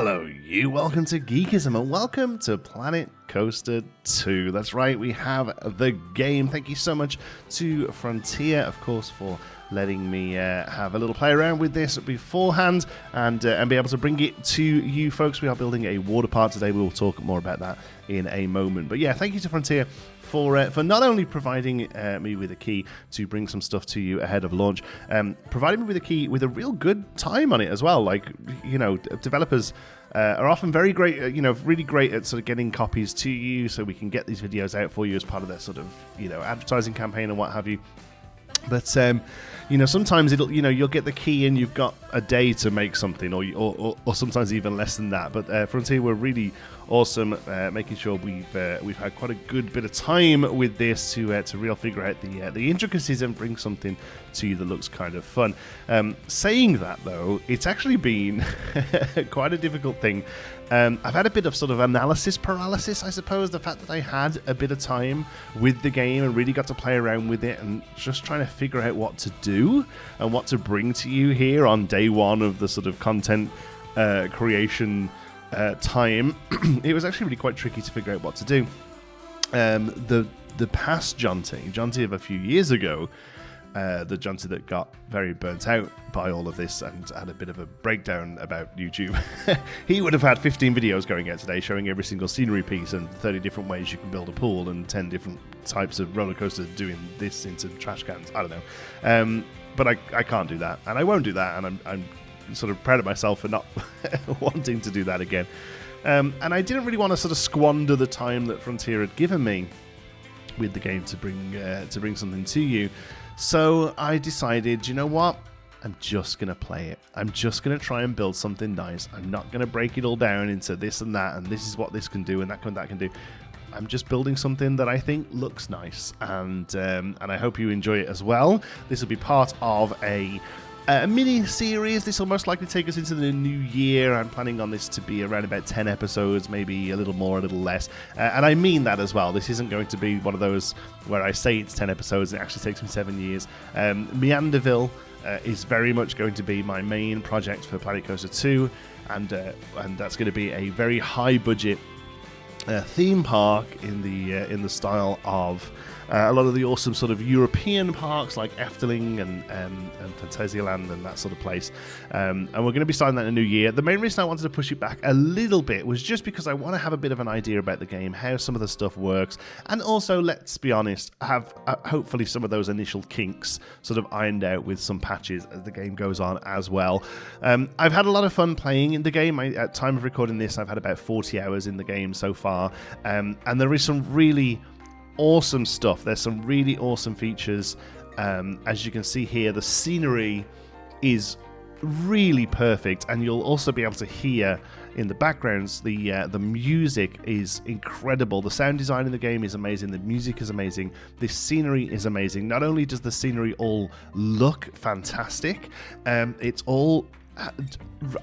Hello you, welcome to Geekism and welcome to Planet Coaster 2. That's right, we have the game. Thank you so much to Frontier, of course, for letting me have a little play around with this beforehand and be able to bring it to you folks. We are building a water park today. We will talk more about that in a moment. But yeah, thank you to Frontier for not only providing me with a key to bring some stuff to you ahead of launch, providing me with a key with a real good time on it as well. Like, you know, developers are often very great, really great at sort of getting copies to you so we can get these videos out for you as part of their sort of, advertising campaign and what have you. But, sometimes you'll get the key and you've got a day to make something or sometimes even less than that. But Frontier were really awesome, making sure we've had quite a good bit of time with this to really figure out the intricacies and bring something to you that looks kind of fun. Saying that, though, it's actually been quite a difficult thing. I've had a bit of sort of analysis paralysis, I suppose. The fact that I had a bit of time with the game and really got to play around with it and just trying to figure out what to do and what to bring to you here on day one of the sort of content creation time. It was actually really quite tricky to figure out what to do. The past Jonty of a few years ago, the Jonty that got very burnt out by all of this and had a bit of a breakdown about YouTube, he would have had 15 videos going out today showing every single scenery piece and 30 different ways you can build a pool and 10 different types of roller coasters doing this into trash cans. I don't know. But I can't do that, and I won't do that, and I'm sort of proud of myself for not wanting to do that again. And I didn't really want to sort of squander the time that Frontier had given me with the game to bring something to you. So I decided, you know what? I'm just going to play it. I'm just going to try and build something nice. I'm not going to break it all down into this and that, and this is what this can do and that can do. I'm just building something that I think looks nice, and I hope you enjoy it as well. This will be part of a mini-series. This will most likely take us into the new year. I'm planning on this to be around about 10 episodes, maybe a little more, a little less. And I mean that as well. This isn't going to be one of those where I say it's 10 episodes and it actually takes me 7 years. Meanderville is very much going to be my main project for Planet Coaster 2, and that's going to be a very high-budget theme park in the style of a lot of the awesome sort of European parks like Efteling and Phantasialand and that sort of place. And we're going to be starting that in the new year. The main reason I wanted to push it back a little bit was just because I want to have a bit of an idea about the game, how some of the stuff works, and also, let's be honest, have hopefully some of those initial kinks sort of ironed out with some patches as the game goes on as well. I've had a lot of fun playing in the game. At time of recording this, I've had about 40 hours in the game so far, and there is some really awesome stuff. There's some really awesome features. As you can see here, the scenery is really perfect, and you'll also be able to hear in the backgrounds the music is incredible. The sound design in the game is amazing. The music is amazing. This scenery is amazing. Not only does the scenery all look fantastic, it's all,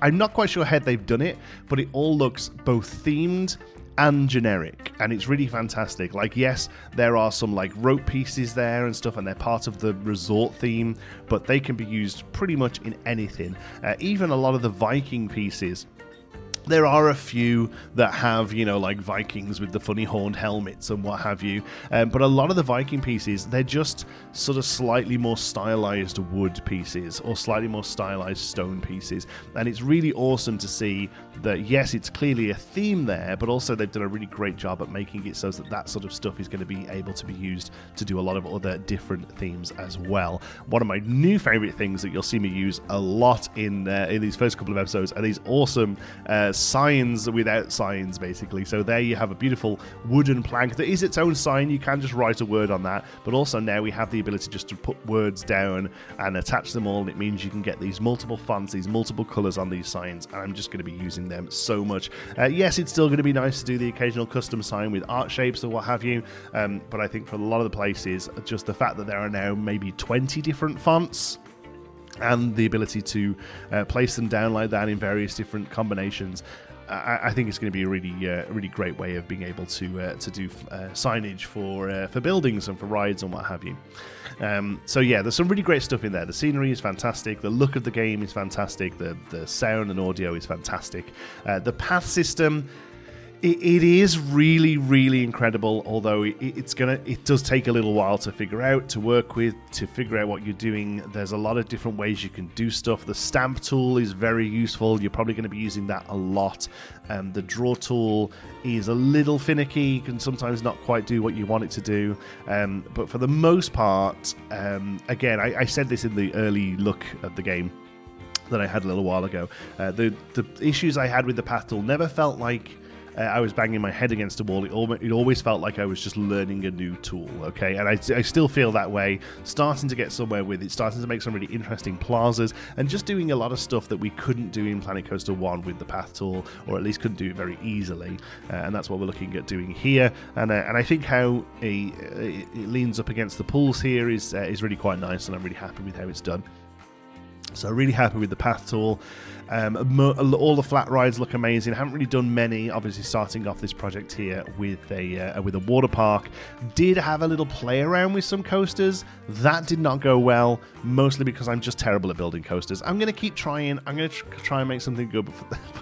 I'm not quite sure how they've done it, but it all looks both themed and generic, and it's really fantastic. Like, yes, there are some like rope pieces there and stuff, and they're part of the resort theme, but they can be used pretty much in anything. Even a lot of the Viking pieces, there are a few that have, like Vikings with the funny horned helmets and what have you. But a lot of the Viking pieces, they're just sort of slightly more stylized wood pieces or slightly more stylized stone pieces. And it's really awesome to see that, yes, it's clearly a theme there, but also they've done a really great job at making it so that sort of stuff is going to be able to be used to do a lot of other different themes as well. One of my new favorite things that you'll see me use a lot in these first couple of episodes are these awesome signs without signs, basically. So there you have a beautiful wooden plank that is its own sign. You can just write a word on that, but also now we have the ability just to put words down and attach them all, and it means you can get these multiple fonts, these multiple colors on these signs, and I'm just going to be using them so much. Yes, it's still going to be nice to do the occasional custom sign with art shapes or what have you, but I think for a lot of the places, just the fact that there are now maybe 20 different fonts and the ability to place them down like that in various different combinations I think it's going to be a really great way of being able to do signage for buildings and for rides and what have you. So yeah, there's some really great stuff in there. The scenery is fantastic. The look of the game is fantastic. The sound and audio is fantastic. The path system, it is really incredible, although it does take a little while to figure out, to work with, to figure out what you're doing. There's a lot of different ways you can do stuff. The stamp tool is very useful. You're probably going to be using that a lot. The draw tool is a little finicky, can sometimes not quite do what you want it to do. But for the most part, again, I said this in the early look at the game that I had a little while ago. The issues I had with the path tool never felt like I was banging my head against a wall. It always felt like I was just learning a new tool, okay? And I still feel that way, starting to get somewhere with it, starting to make some really interesting plazas, and just doing a lot of stuff that we couldn't do in Planet Coaster 1 with the path tool, or at least couldn't do it very easily. And that's what we're looking at doing here. And I think how it leans up against the pools here is really quite nice, and I'm really happy with how it's done. So really happy with the path tool. All the flat rides look amazing. I haven't really done many, obviously starting off this project here with a water park. Did have a little play around with some coasters. That did not go well, mostly because I'm just terrible at building coasters. I'm going to keep trying. I'm going to try and make something good,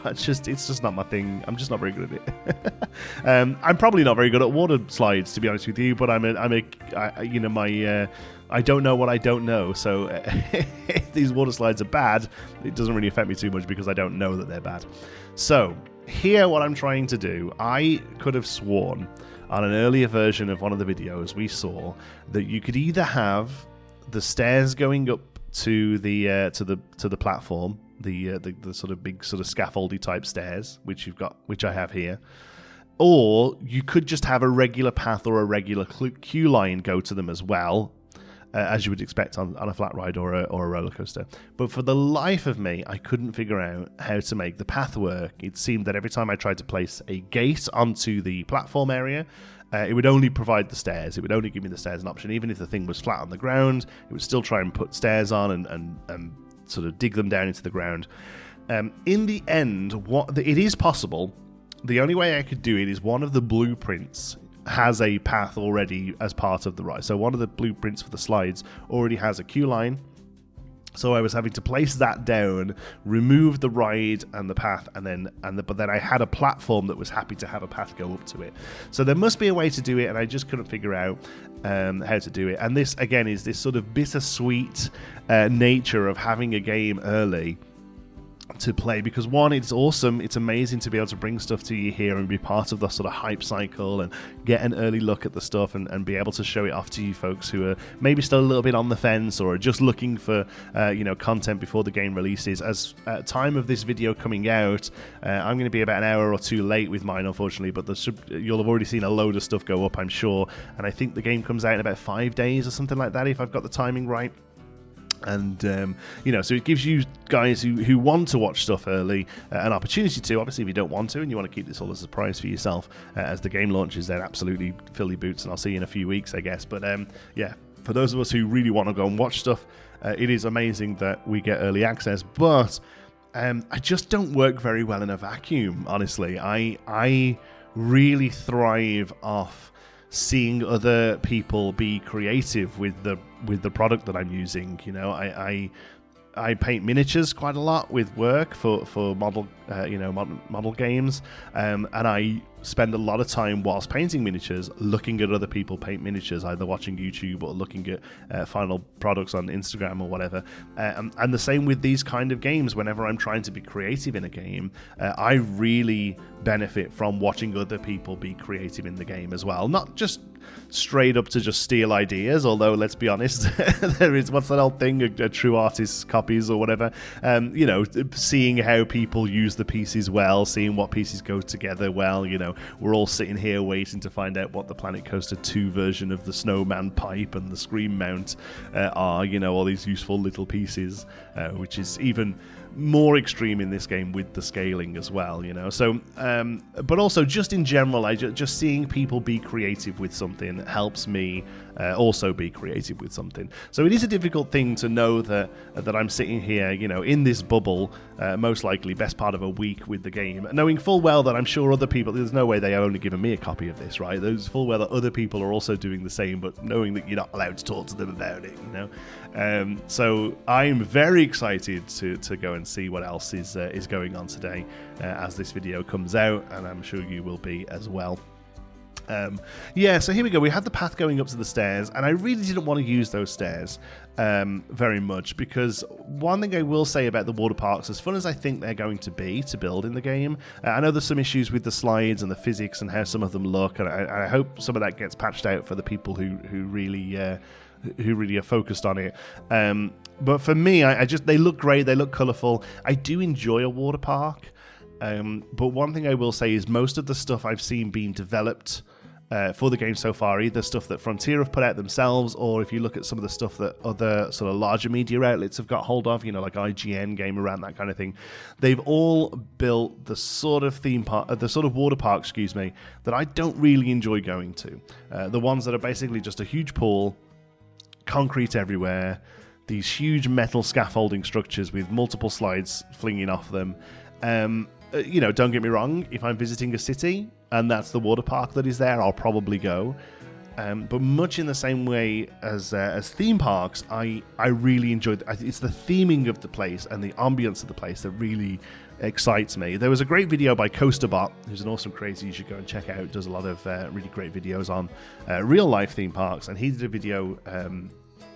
but it's just not my thing. I'm just not very good at it. I'm probably not very good at water slides, to be honest with you, but I don't know what I don't know, so if these water slides are bad, it doesn't really affect me too much because I don't know that they're bad. So, here what I'm trying to do, I could have sworn on an earlier version of one of the videos we saw that you could either have the stairs going up to the platform, the sort of big sort of scaffoldy type stairs, which I have here, or you could just have a regular path or a regular queue line go to them as well. As you would expect on a flat ride or a roller coaster. But for the life of me, I couldn't figure out how to make the path work. It seemed that every time I tried to place a gate onto the platform area, it would only provide the stairs. It would only give me the stairs an option. Even if the thing was flat on the ground, it would still try and put stairs on and sort of dig them down into the ground. In the end, it is possible. The only way I could do it is one of the blueprints has a path already as part of the ride. So one of the blueprints for the slides already has a queue line. So I was having to place that down, remove the ride and the path, but then I had a platform that was happy to have a path go up to it. So there must be a way to do it, and I just couldn't figure out how to do it. And this again is this sort of bittersweet nature of having a game early to play, because one, it's awesome, it's amazing to be able to bring stuff to you here and be part of the sort of hype cycle and get an early look at the stuff and be able to show it off to you folks who are maybe still a little bit on the fence or are just looking for content before the game releases. As at time of this video coming out, I'm going to be about an hour or two late with mine, unfortunately, but you'll have already seen a load of stuff go up, I'm sure, and I think the game comes out in about 5 days or something like that, if I've got the timing right. And, so it gives you guys who want to watch stuff early an opportunity to. Obviously, if you don't want to and you want to keep this all as a surprise for yourself as the game launches, then absolutely fill your boots, and I'll see you in a few weeks, I guess. But, for those of us who really want to go and watch stuff, it is amazing that we get early access. But I just don't work very well in a vacuum, honestly. I really thrive off seeing other people be creative with the product that I'm using. I paint miniatures quite a lot with work for model games, and I spend a lot of time whilst painting miniatures looking at other people paint miniatures, either watching YouTube or looking at final products on Instagram or whatever. And the same with these kind of games. Whenever I'm trying to be creative in a game, I really benefit from watching other people be creative in the game as well. Not just straight up to just steal ideas, although let's be honest, there is, what's that old thing, a true artist copies or whatever. Seeing how people use the pieces well, seeing what pieces go together well. We're all sitting here waiting to find out what the Planet Coaster 2 version of the snowman pipe and the scream mount are, all these useful little pieces, which is even more extreme in this game with the scaling as well, you know. So, but also just in general, just seeing people be creative with something helps me also be creative with something. So it is a difficult thing to know that I'm sitting here, you know, in this bubble, most likely best part of a week with the game, knowing full well that I'm sure other people, there's no way they only given me a copy of this, right? There's full well that other people are also doing the same, but knowing that you're not allowed to talk to them about it, you know. So I'm very excited to go and see what else is going on today as this video comes out, and I'm sure you will be as well. Yeah, so here we go. We had the path going up to the stairs, and I really didn't want to use those stairs very much, because one thing I will say about the water parks, as fun as I think they're going to be to build in the game, I know there's some issues with the slides and the physics and how some of them look, and I hope some of that gets patched out for the people who really are focused on it. But for me, they look great, they look colourful. I do enjoy a water park, but one thing I will say is most of the stuff I've seen being developed for the game so far, either stuff that Frontier have put out themselves, or if you look at some of the stuff that other sort of larger media outlets have got hold of, you know, like IGN, Game Around, that kind of thing, they've all built the sort of theme park, the sort of water park, excuse me, that I don't really enjoy going to. The ones that are basically just a huge pool, concrete everywhere, these huge metal scaffolding structures with multiple slides flinging off them. You know, don't get me wrong, if I'm visiting a city and that's the water park that is there, I'll probably go. But much in the same way as theme parks, I really enjoy it's the theming of the place and the ambience of the place that really excites me. There was a great video by CoasterBot, who's an awesome creator you should go and check out. Does a lot of really great videos on real life theme parks, and he did a video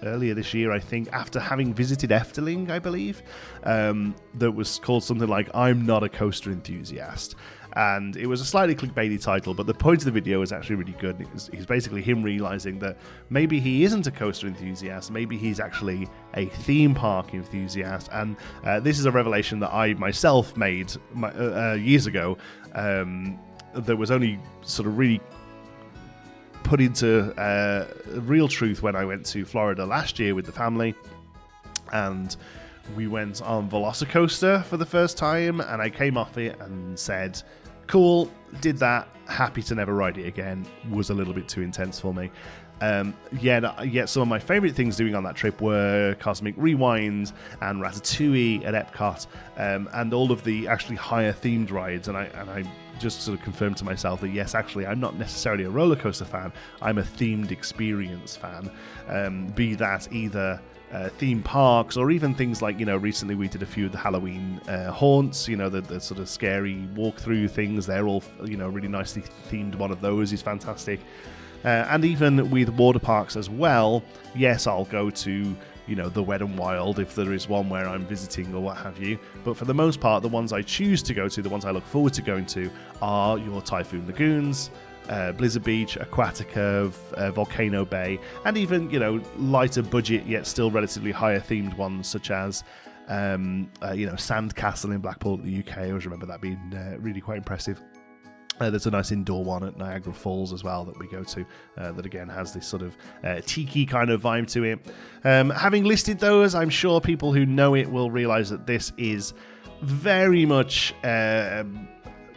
earlier this year, I think, after having visited Efteling, I believe, that was called something like "I'm Not a Coaster Enthusiast." And it was a slightly clickbaity title, but the point of the video was actually really good. It's basically him realizing that maybe he isn't a coaster enthusiast, maybe he's actually a theme park enthusiast. And this is a revelation that I myself made years ago, that was only sort of really put into real truth when I went to Florida last year with the family, and we went on Velocicoaster for the first time, and I came off it and said, cool, did that, happy to never ride it again, was a little bit too intense for me. Yet some of my favourite things doing on that trip were Cosmic Rewind and Ratatouille at Epcot, and all of the actually higher themed rides, and I just sort of confirmed to myself that yes, actually, I'm not necessarily a roller coaster fan, I'm a themed experience fan, be that either theme parks or even things like, you know, recently we did a few of the Halloween haunts, you know, the sort of scary walkthrough things. They're all, you know, really nicely themed. One of those is fantastic. And even with water parks as well, yes, I'll go to, you know, the Wet and Wild if there is one where I'm visiting or what have you. But for the most part, the ones I choose to go to, the ones I look forward to going to, are your Typhoon Lagoons, Blizzard Beach, Aquatica, Volcano Bay, and even, you know, lighter budget yet still relatively higher themed ones such as you know, Sandcastle in Blackpool at the UK. I always remember that being really quite impressive. There's a nice indoor one at Niagara Falls as well that we go to, that again has this sort of tiki kind of vibe to it. Having listed those, I'm sure people who know it will realise that this is very much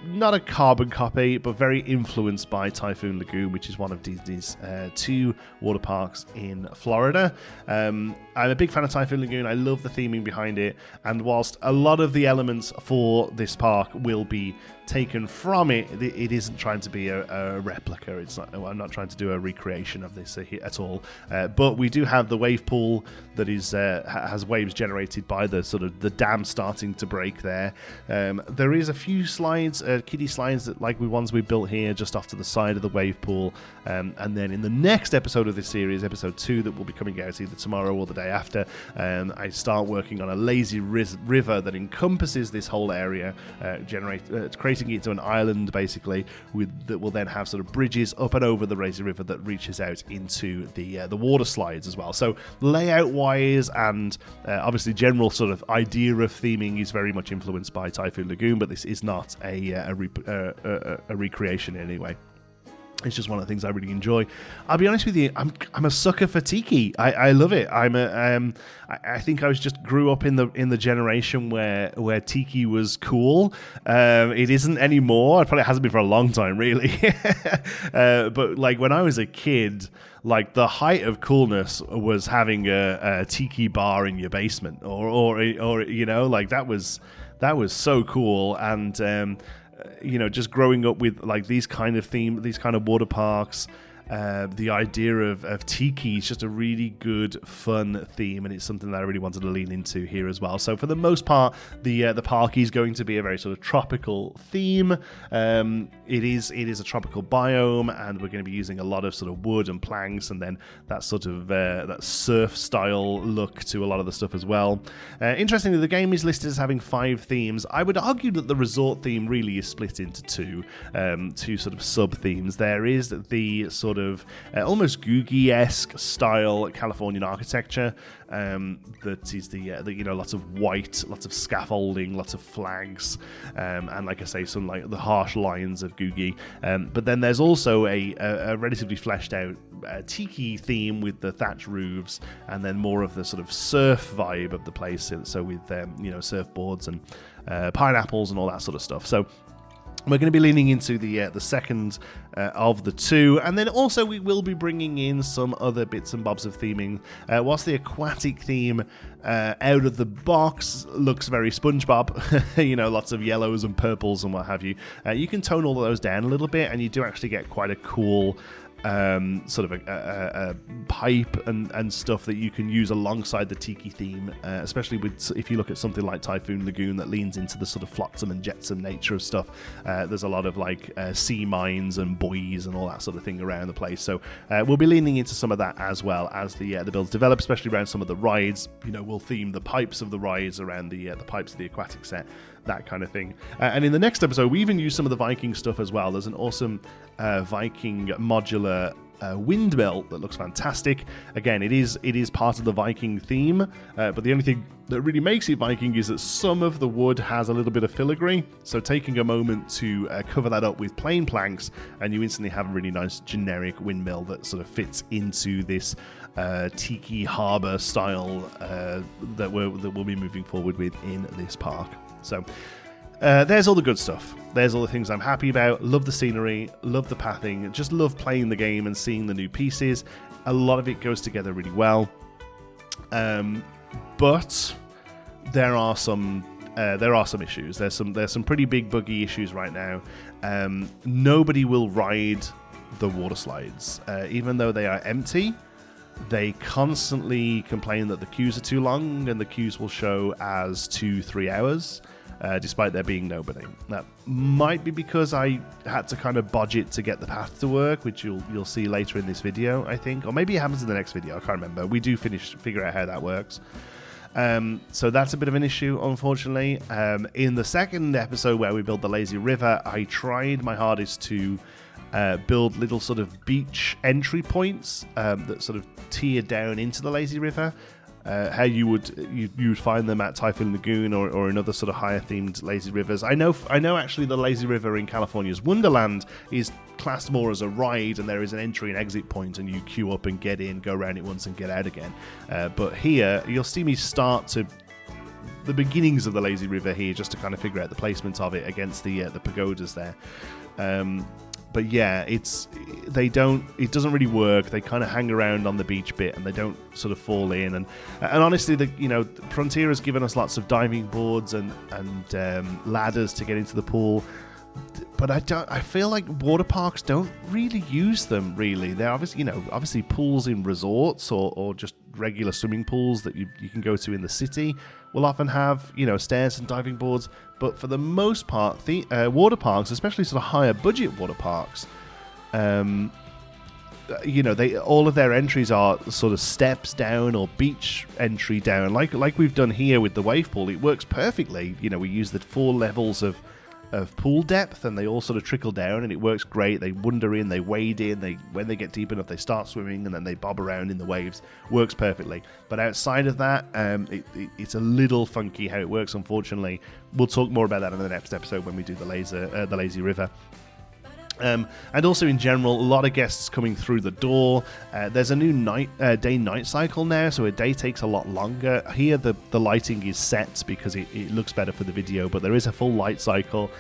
not a carbon copy, but very influenced by Typhoon Lagoon, which is one of Disney's two water parks in Florida. I'm a big fan of Typhoon Lagoon. I love the theming behind it, and whilst a lot of the elements for this park will be taken from it, it isn't trying to be a replica. It's not. I'm not trying to do a recreation of this at all. But we do have the wave pool that is has waves generated by the sort of the dam starting to break there. There is a few slides, kiddie slides that like the ones we built here just off to the side of the wave pool. And then in the next episode of this series, episode 2, that will be coming out either tomorrow or the day after, I start working on a lazy river that encompasses this whole area, creating it to an island basically, that will then have sort of bridges up and over the lazy river that reaches out into the water slides as well. So layout wise and obviously general sort of idea of theming is very much influenced by Typhoon Lagoon, but this is not a recreation in any way. It's just one of the things I really enjoy. I'll be honest with you, I'm a sucker for Tiki. I love it. I think I was just grew up in the generation where Tiki was cool. It isn't anymore. It probably hasn't been for a long time, really. But like when I was a kid, like the height of coolness was having a Tiki bar in your basement, or you know, like that was so cool. And you know, just growing up with like these kind of water parks, the idea of Tiki is just a really good, fun theme, and it's something that I really wanted to lean into here as well. So for the most part, the park is going to be a very sort of tropical theme. It is a tropical biome, and we're going to be using a lot of sort of wood and planks, and then that sort of that surf style look to a lot of the stuff as well. Interestingly, the game is listed as having 5 themes. I would argue that the resort theme really is split into two sort of sub themes. There is the sort of almost Googie-esque style Californian architecture that is the you know, lots of white, lots of scaffolding, lots of flags, and like I say, some like the harsh lines of Googie. But then there's also a relatively fleshed out Tiki theme with the thatch roofs, and then more of the sort of surf vibe of the place. So with you know, surfboards and pineapples and all that sort of stuff. So we're going to be leaning into the second of the two, and then also we will be bringing in some other bits and bobs of theming. Whilst the aquatic theme out of the box looks very SpongeBob, you know, lots of yellows and purples and what have you, you can tone all of those down a little bit, and you do actually get quite a cool sort of a pipe and stuff that you can use alongside the Tiki theme, especially with, if you look at something like Typhoon Lagoon that leans into the sort of flotsam and jetsam nature of stuff. There's a lot of like sea mines and buoys and all that sort of thing around the place, so we'll be leaning into some of that as well as the builds develop, especially around some of the rides. You know, we'll theme the pipes of the rides around the pipes of the aquatic set, that kind of thing. And in the next episode, we even use some of the Viking stuff as well. There's an awesome Viking modular windmill that looks fantastic. Again, it is part of the Viking theme, but the only thing that really makes it Viking is that some of the wood has a little bit of filigree, so taking a moment to cover that up with plain planks, and you instantly have a really nice generic windmill that sort of fits into this Tiki harbour style that we'll be moving forward with in this park. So there's all the good stuff. There's all the things I'm happy about. Love the scenery, love the pathing, just love playing the game and seeing the new pieces. A lot of it goes together really well. But there are some issues. There's some pretty big buggy issues right now. Nobody will ride the water slides, even though they are empty. They constantly complain that the queues are too long, and the queues will show as 2-3 hours, despite there being nobody. That might be because I had to kind of budget to get the path to work, which you'll see later in this video, I think, or maybe it happens in the next video. I can't remember. We do figure out how that works. So that's a bit of an issue, unfortunately. In the second episode where we build the lazy river, I tried my hardest to build little sort of beach entry points that sort of tear down into the lazy river. How you would find them at Typhoon Lagoon or in other sort of higher themed lazy rivers. I know actually the lazy river in California's Wonderland is classed more as a ride, and there is an entry and exit point, and you queue up and get in, go around it once and get out again. But here you'll see me start to the beginnings of the lazy river here, just to kind of figure out the placement of it against the pagodas there. But yeah, it doesn't really work. They kind of hang around on the beach bit, and they don't sort of fall in. And honestly, Frontier has given us lots of diving boards and ladders to get into the pool. But I feel like water parks don't really use them. Really, they're obviously pools in resorts or just regular swimming pools that you can go to in the city will often have stairs and diving boards. But for the most part, water parks, especially sort of higher budget water parks, all of their entries are sort of steps down or beach entry down, like we've done here with the wave pool. It works perfectly. We use the 4 levels of pool depth, and they all sort of trickle down, and it works great. They wander in, they wade in, when they get deep enough, they start swimming, and then they bob around in the waves. Works perfectly. But outside of that, it's a little funky how it works, unfortunately. We'll talk more about that in the next episode when we do the lazy river. And also in general, a lot of guests coming through the door. There's a new day-night cycle now, so a day takes a lot longer. Here the lighting is set because it looks better for the video, but there is a full light cycle.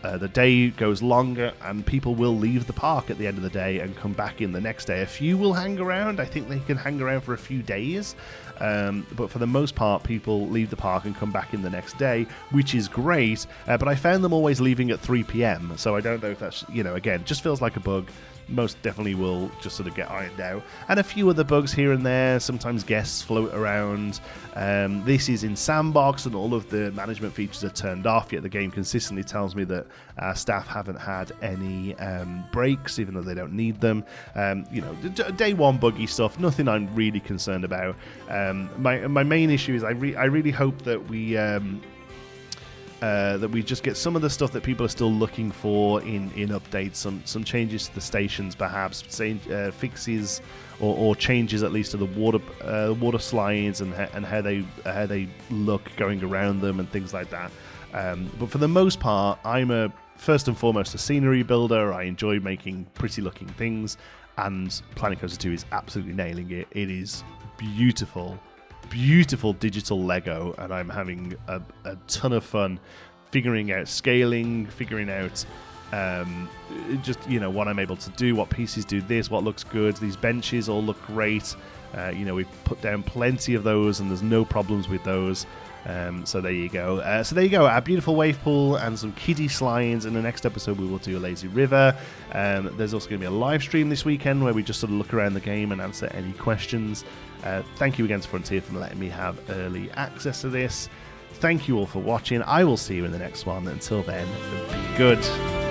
The day goes longer, and people will leave the park at the end of the day and come back in the next day. A few will hang around. I think they can hang around for a few days, but for the most part, people leave the park and come back in the next day, which is great. But I found them always leaving at 3 p.m, so I don't know if that's, again, just feels like a bug. Most definitely will just sort of get ironed out. And a few other bugs here and there. Sometimes guests float around. This is in sandbox, and all of the management features are turned off, yet the game consistently tells me that our staff haven't had any breaks, even though they don't need them. Day one buggy stuff, nothing I'm really concerned about. My main issue is I really hope that we just get some of the stuff that people are still looking for in updates, some changes to the stations, perhaps fixes or changes at least to the water slides and how they look going around them and things like that. But for the most part, I'm first and foremost a scenery builder. I enjoy making pretty looking things, and Planet Coaster 2 is absolutely nailing it. It is beautiful digital Lego, and I'm having a ton of fun figuring out scaling, figuring out what I'm able to do, what pieces do this, what looks good. These benches all look great. We've put down plenty of those, and there's no problems with those. So there you go. Our beautiful wave pool and some kiddie slides. In the next episode, we will do a lazy river. There's also going to be a live stream this weekend where we just sort of look around the game and answer any questions. Thank you again to Frontier for letting me have early access to this. Thank you all for watching. I will see you in the next one. Until then, be good.